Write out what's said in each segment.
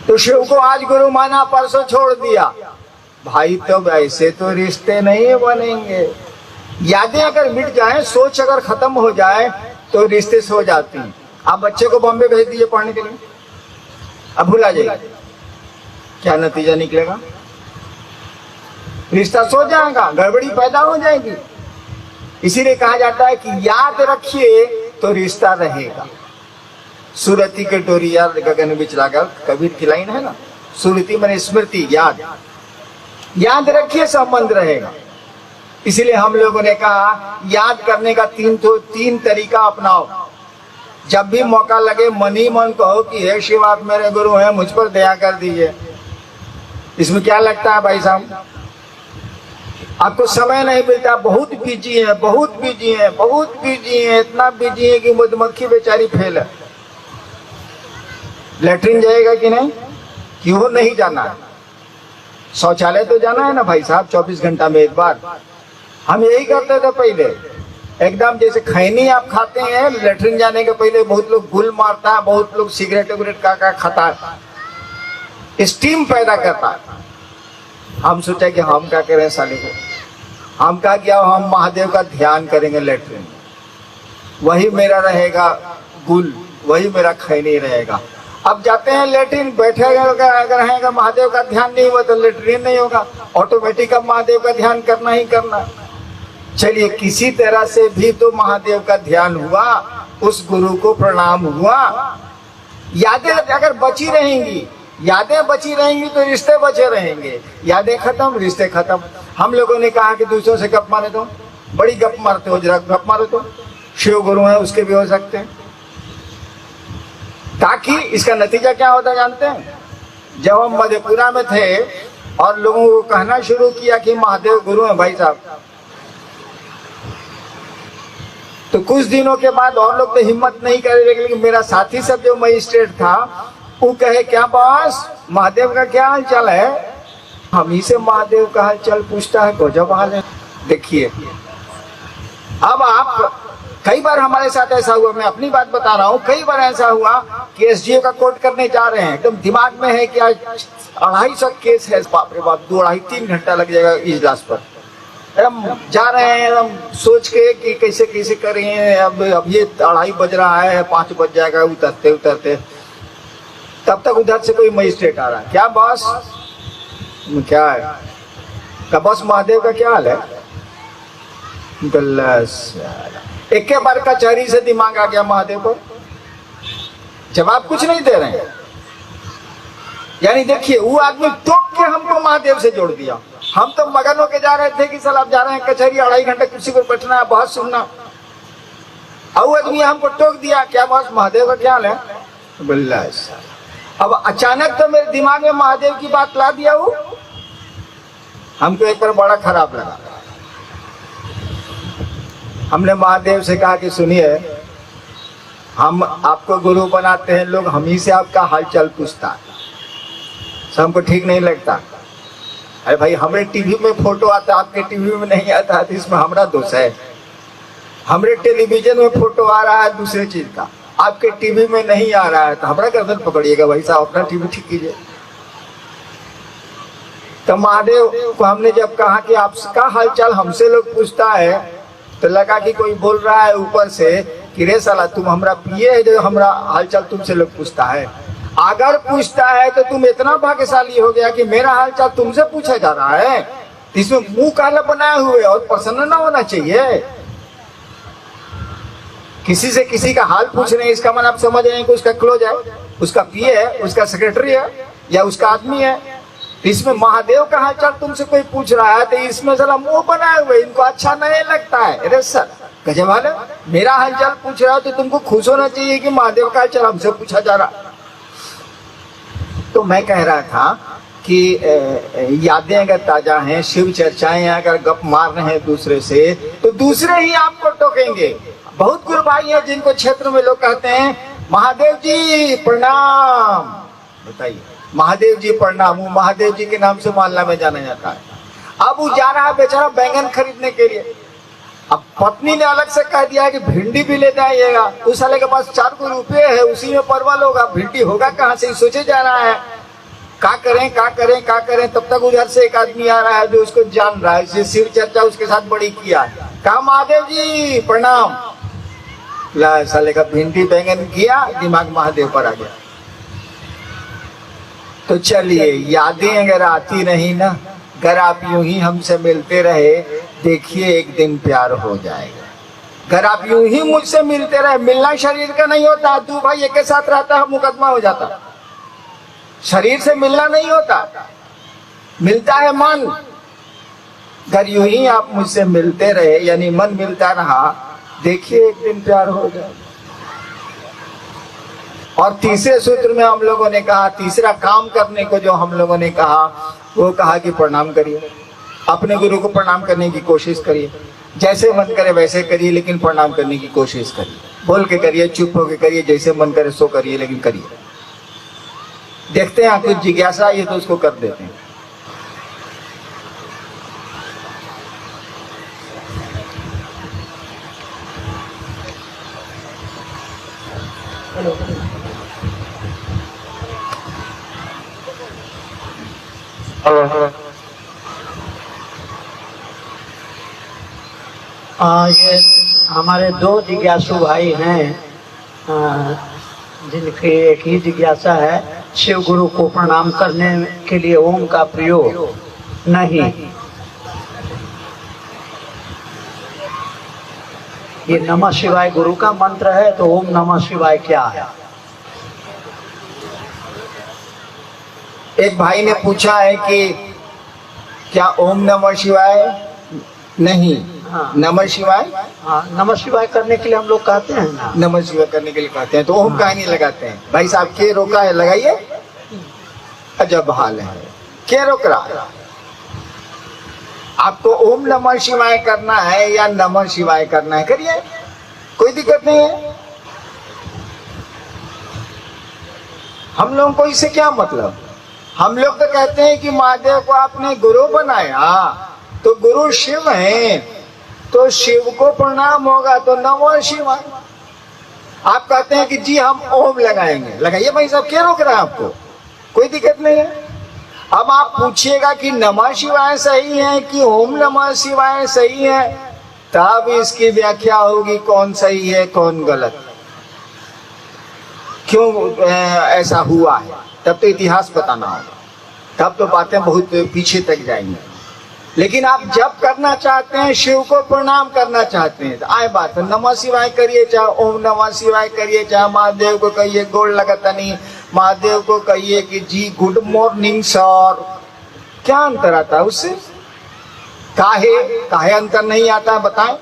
तो शिव को आज गुरु माना, परसों छोड़ दिया। भाई तो ऐसे तो रिश्ते नहीं बनेंगे। यादें अगर मिट जाए, सोच अगर खत्म हो जाए तो रिश्ते सो जाती हैं। आप बच्चे को बॉम्बे भेज दीजिए पढ़ने के लिए, अब भूला जाएगा, क्या नतीजा निकलेगा? रिश्ता सो जाएगा, गड़बड़ी पैदा हो जाएगी। इसीलिए कहा जाता है कि याद रखिए तो रिश्ता रहेगा। सुरती के टोरिया गगन बिचला कर, कबीर की लाइन है ना, सुरती माने स्मृति, याद, याद रखिए संबंध रहेगा। इसीलिए हम लोगों ने कहा याद करने का तीन तरीका अपनाओ। जब भी मौका लगे मन ही मन कहो कि हे शिव आप मेरे गुरु हैं, मुझ पर दया कर दीजिए। इसमें क्या लगता है भाई साहब? आपको समय नहीं मिलता, बहुत बिजी है, बहुत बिजी है, बहुत बिजी है, इतना बिजी है कि मधुमक्खी बेचारी फेल है। लेटरिन जाएगा कि नहीं? क्यों नहीं जाना है? शौचालय तो जाना है ना भाई साहब, 24 घंटा में एक बार। हम यही करते थे पहले, एकदम जैसे खैनी आप खाते हैं, लेटरिन जाने के पहले बहुत लोग गुल मारता है, बहुत लोग सिगरेट विगरेट का खाता है, स्टीम पैदा करता है। हम सोचा कि हम क्या करें साले को, हम क्या किया, हम महादेव का ध्यान करेंगे लेटरिन, वही मेरा रहेगा गुल, वही मेरा खैनी रहेगा। अब जाते हैं लेटरिन, बैठेगा अगर रहेगा, महादेव का ध्यान नहीं हुआ तो लेटरिन नहीं होगा, ऑटोमेटिक अब महादेव का ध्यान करना ही करना। चलिए किसी तरह से भी तो महादेव का ध्यान हुआ, उस गुरु को प्रणाम हुआ। यादें अगर बची रहेंगी, यादें बची रहेंगी तो रिश्ते बचे रहेंगे। यादें खत्म, रिश्ते खत्म। हम लोगों ने कहा कि दूसरों से गप मारे तो, बड़ी गप मारते हो, जरा गप मारो तो। शिव गुरु है उसके भी हो सकते हैं। ताकि इसका नतीजा क्या होता जानते हैं? जब हम मधेपुरा में थे और लोगों को कहना शुरू किया कि महादेव गुरु है भाई साहब, तो कुछ दिनों के बाद और लोग तो हिम्मत नहीं कर रहे, लेकिन मेरा साथी सब जो मजिस्ट्रेट था वो कहे क्या बॉस महादेव का क्या हाल चाल है? हम ही से महादेव का हाल चाल पूछता है, गजब हाल है। देखिए अब आप, कई बार हमारे साथ ऐसा हुआ, मैं अपनी बात बता रहा हूँ, कई बार ऐसा हुआ कि एसडीओ का कोर्ट करने जा रहे हैं, एकदम दिमाग में है कि आज 250 केस है, बाप रे बाप, 2-2.5-3 घंटा लग जाएगा इजलास पर। हम जा रहे हैं हम सोच के कि कैसे कैसे करें, अब ये 2:30 बज रहा है, 5 बज जाएगा उतरते उतरते। तब तक उधर से कोई मजिस्ट्रेट आ रहा है, क्या बॉस क्या है? का बॉस महादेव का क्या हाल है? एक के बार कचहरी से दिमाग आ गया महादेव को, जवाब कुछ नहीं दे रहे हैं। यानी देखिए वो आदमी टोक के हमको महादेव से जोड़ दिया। हम तो मगन होके जा रहे थे कि साल आप जा रहे हैं कचहरी, 2.5 घंटे कुर्सी पर बैठना है, बहुत सुनना। अब आदमी हमको टोक दिया, क्या बॉस महादेव का क्या हाल है? बल्ला। अब अचानक तो मेरे दिमाग में महादेव की बात ला दिया, वो हमको एक बार बड़ा खराब लगा। हमने महादेव से कहा कि सुनिए, हम आपको गुरु बनाते हैं लोग, हम ही से आपका हालचाल पूछता है, हमको ठीक नहीं लगता। अरे भाई हमारे टीवी में फोटो आता, आपके टीवी में नहीं आता, तो इसमें हमारा दोष है। हमारे टेलीविजन में फोटो आ रहा है दूसरे चीज का, आपके टीवी में नहीं आ रहा है, तो हमारा गर्दन पकड़िएगा भाई साहब, अपना टीवी ठीक कीजिए। तो महादेव को हमने जब कहा कि आपका हालचाल हमसे लोग पूछता है, तो लगा कि कोई बोल रहा है ऊपर से कि रे साला तुम हमरा पिए है जो हमरा हालचाल तुमसे लोग पूछता है। अगर पूछता है तो तुम इतना भाग्यशाली हो गया कि मेरा हालचाल तुमसे पूछा जा रहा है, इसमें मुंह काला बनाए हुए और प्रसन्न ना होना चाहिए। किसी से किसी का हाल पूछ रहे हैं, इसका मतलब आप समझ रहे हैं कि उसका क्लोज है, उसका पीए है, उसका सेक्रेटरी है या उसका आदमी है। इसमें महादेव का हालचाल तुमसे कोई पूछ रहा है तो इसमें साला मुंह बनाए हुए, इनको अच्छा नहीं लगता है। अरे सर गजब हाल है, मेरा हालचाल पूछ रहा है तो तुमको खुश होना चाहिए कि महादेव का हालचाल हमसे पूछा जा रहा। तो मैं कह रहा था कि यादें अगर ताजा हैं, शिव चर्चाएं अगर गप मार रहे हैं दूसरे से, तो दूसरे ही आपको टोकेंगे। बहुत गुरु भाई है जिनको क्षेत्र में लोग कहते हैं महादेव जी प्रणाम, बताइए महादेव जी प्रणाम, वो महादेव जी के नाम से मोहल्ला में जाना जाता है। अब वो जा रहा है बेचारा बैंगन खरीदने के लिए, अब पत्नी ने अलग से कह दिया कि भिंडी भी ले जाइएगा। उस साले के पास 4 रुपये है, उसी में परवल होगा, भिंडी होगा कहाँ से सोचे जा रहा है। क्या करें क्या करें क्या करें, तब तक उधर से एक आदमी आ रहा है जो उसको जान रहा है, इसे शिव चर्चा उसके साथ बड़ी किया। कहा महादेव जी प्रणाम। ला साले का भिंडी बैंगन किया, दिमाग महादेव पर आ गया। तो चलिए, यादें अगर आती नहीं ना, अगर आप यूं ही हमसे मिलते रहे, देखिए एक दिन प्यार हो जाएगा। अगर आप यूं ही मुझसे मिलते रहे, मिलना शरीर का नहीं होता, दो भाई एक के साथ रहता है मुकदमा हो जाता। शरीर से मिलना नहीं होता, मिलता है मन। अगर यूं ही आप मुझसे मिलते रहे, यानी मन मिलता रहा, देखिए एक दिन प्यार हो जाएगा। और तीसरे सूत्र में हम लोगों ने कहा, तीसरा काम करने को जो हम लोगों ने कहा, वो कहा कि प्रणाम करिए, अपने गुरु को प्रणाम करने की कोशिश करिए। जैसे मन करे वैसे करिए, लेकिन प्रणाम करने की कोशिश करिए। बोल के करिए, चुप होके करिए, जैसे मन करे सो करिए, लेकिन करिए। देखते हैं कुछ जिज्ञासा ये तो उसको कर देते हैं। ये हमारे दो जिज्ञासु भाई हैं, जिनकी एक ही जिज्ञासा है, शिव गुरु को प्रणाम करने के लिए ओम का प्रयोग नहीं। ये नमः शिवाय गुरु का मंत्र है, तो ओम नमः शिवाय क्या है? एक भाई ने पूछा है कि क्या ओम नमः शिवाय नहीं, हाँ। नमः शिवाय, हाँ, नमः शिवाय करने के लिए हम लोग कहते हैं ना, नमः शिवाय करने के लिए कहते हैं, तो ओम का नहीं लगाते हैं। भाई साहब के रोका है, लगाइए। अजब हाल है, क्या रोक रहा है? आपको ओम नमः शिवाय करना है या नमः शिवाय करना है, करिए, कोई दिक्कत नहीं है। हम लोगों को इससे क्या मतलब? हम लोग तो कहते हैं कि महादेव को आपने गुरु बनाया, तो गुरु शिव हैं, तो शिव को प्रणाम होगा, तो नमः शिवाय। आप कहते हैं कि जी हम ओम लगाएंगे, लगाइए भाई साहब, क्या रोक रहा है आपको? कोई दिक्कत नहीं है। अब आप पूछिएगा कि नमः शिवाय सही है कि ओम नमः शिवाय सही है, तब इसकी व्याख्या होगी कौन सही है कौन गलत, क्यों ऐसा हुआ है, तब तो इतिहास बताना होगा, तब तो बातें बहुत पीछे तक जाएंगी। लेकिन आप जब करना चाहते हैं, शिव को प्रणाम करना चाहते हैं, तो आए बात नमः शिवाय करिए, चाहे ओम नमः शिवाय करिए, चाहे महादेव को कहिए गोड़ लगता नहीं, महादेव को कहिए कि जी गुड मॉर्निंग सर, क्या अंतर आता है उससे? काहे अंतर नहीं आता बताएं।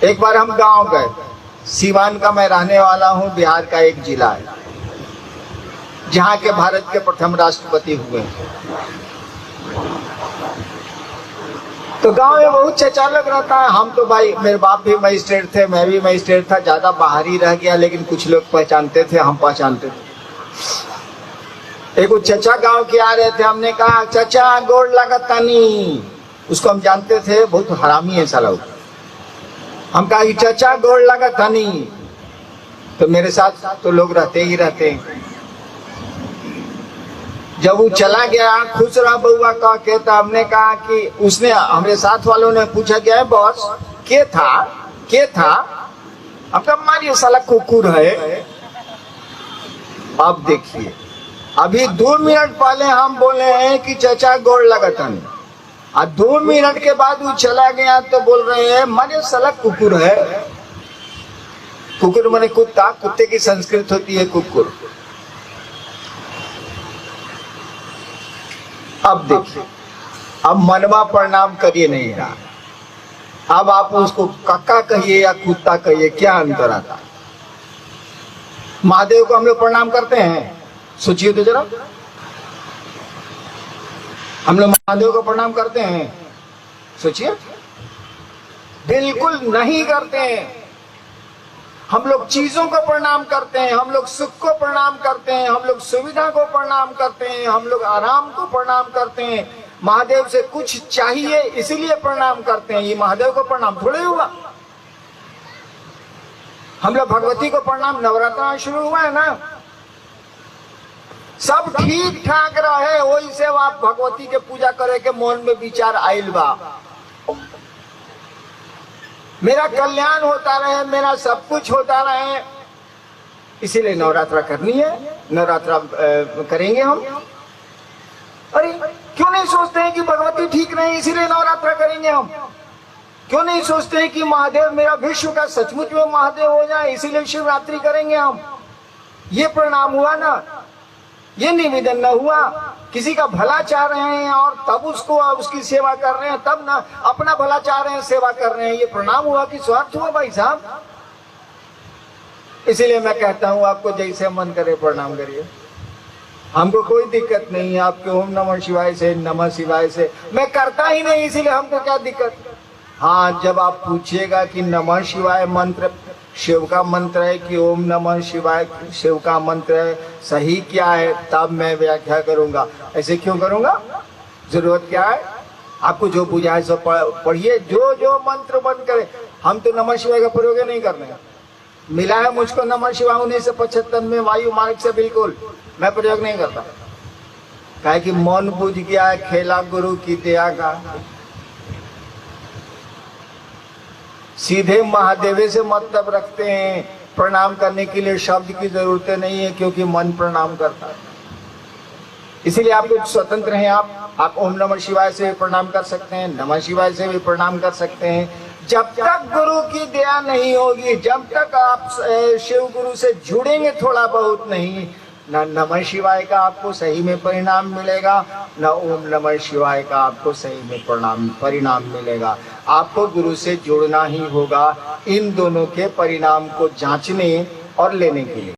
एक बार हम गांव गए, सीवान का मैं रहने वाला हूं, बिहार का एक जिला है जहां के भारत के प्रथम राष्ट्रपति हुए। तो गांव में बहुत चचा लोग रहता है। हम तो भाई, मेरे बाप भी मजिस्ट्रेट थे, मैं भी मजिस्ट्रेट था, ज्यादा बाहर ही रह गया, लेकिन कुछ लोग पहचानते थे, हम पहचानते थे। एक चचा गांव के आ रहे थे, हमने कहा चचा गोड़ लगता नहीं, उसको हम जानते थे, बहुत हरामी है साला। हम कहा कि चचा गोड़ लगता नहीं, तो मेरे साथ तो लोग रहते ही रहते हैं। जब वो चला गया, खुश रहा बउआ कह के, तो हमने कहा कि उसने, हमारे साथ वालों ने पूछा क्या है बॉस, के था? हम कहा मारिए साला कुकुर है। अब देखिए, अभी 2 मिनट पहले हम बोले हैं कि चचा गोड़ लगतन, और 2 मिनट के बाद वो चला गया तो बोल रहे हैं मारिए साला कुकुर है। कुकुर माने कुत्ता, कुत्ते की संस्कृत होती है कुकुर। अब देखिए, अब मनवा प्रणाम करिए नहीं रहा, अब आप उसको कक्का कहिए या कुत्ता कहिए, क्या अंतर आता? महादेव को हम लोग प्रणाम करते हैं, सोचिए तो जरा, हम लोग महादेव को प्रणाम करते हैं, सोचिए, बिल्कुल नहीं करते हैं। हम लोग चीजों को प्रणाम करते हैं, हम लोग सुख को प्रणाम करते हैं, हम लोग सुविधा को प्रणाम करते हैं, हम लोग आराम को प्रणाम करते हैं। महादेव से कुछ चाहिए इसीलिए प्रणाम करते हैं, ये महादेव को प्रणाम थोड़े हुआ। हम लोग भगवती को प्रणाम, नवरात्र शुरू हुआ है ना, सब ठीक ठाक रहे, वही से आप भगवती के पूजा करे के मन में विचार आइल बा, मेरा कल्याण होता रहे, मेरा सब कुछ होता रहे, इसीलिए नवरात्रा करनी है, नवरात्रा करेंगे हम। अरे क्यों नहीं सोचते हैं कि भगवती ठीक नहीं इसीलिए नवरात्रा करेंगे हम? क्यों नहीं सोचते हैं कि महादेव मेरा विश्व का सचमुच में महादेव हो जाए इसीलिए शिवरात्रि करेंगे हम? ये प्रणाम हुआ ना, ये निवेदन न हुआ, किसी का भला चाह रहे हैं और तब उसको उसकी सेवा कर रहे हैं, तब ना अपना भला चाह रहे हैं सेवा कर रहे हैं, ये प्रणाम हुआ कि स्वार्थ हुआ भाई साहब? इसीलिए मैं कहता हूं आपको जैसे मन करे प्रणाम करिए, हमको कोई दिक्कत नहीं है। आपके ओम नमः शिवाय से, नमः शिवाय से मैं करता ही नहीं, इसीलिए हमको क्या दिक्कत। हाँ, जब आप पूछिएगा कि नमः शिवाय मंत्र शिव का मंत्र है कि ओम नमः शिवाय शिव का मंत्र है, सही क्या है, तब मैं व्याख्या करूंगा। ऐसे क्यों करूंगा? जरूरत क्या है? आपको जो बुझाए सो पढ़िए, जो जो मंत्र बंद करे। हम तो नमः शिवाय का प्रयोग नहीं कर रहे हैं, मिला है मुझको नमः शिवाय 1975 में वायु मार्ग से, बिल्कुल मैं प्रयोग नहीं करता। काहे कि मन बुझ गया है, खेला गुरु की दया का। सीधे महादेव से मतलब रखते हैं, प्रणाम करने के लिए शब्द की जरूरत नहीं है क्योंकि मन प्रणाम करता है। इसीलिए आप लोग स्वतंत्र हैं, आप ओम नमः शिवाय से भी प्रणाम कर सकते हैं, नमः शिवाय से भी प्रणाम कर सकते हैं। जब तक गुरु की दया नहीं होगी, जब तक आप शिव गुरु से जुड़ेंगे थोड़ा बहुत नहीं, न नमः शिवाय का आपको सही में परिणाम मिलेगा, न ओम नमः शिवाय का आपको सही में परिणाम मिलेगा। आपको गुरु से जुड़ना ही होगा इन दोनों के परिणाम को जांचने और लेने के लिए।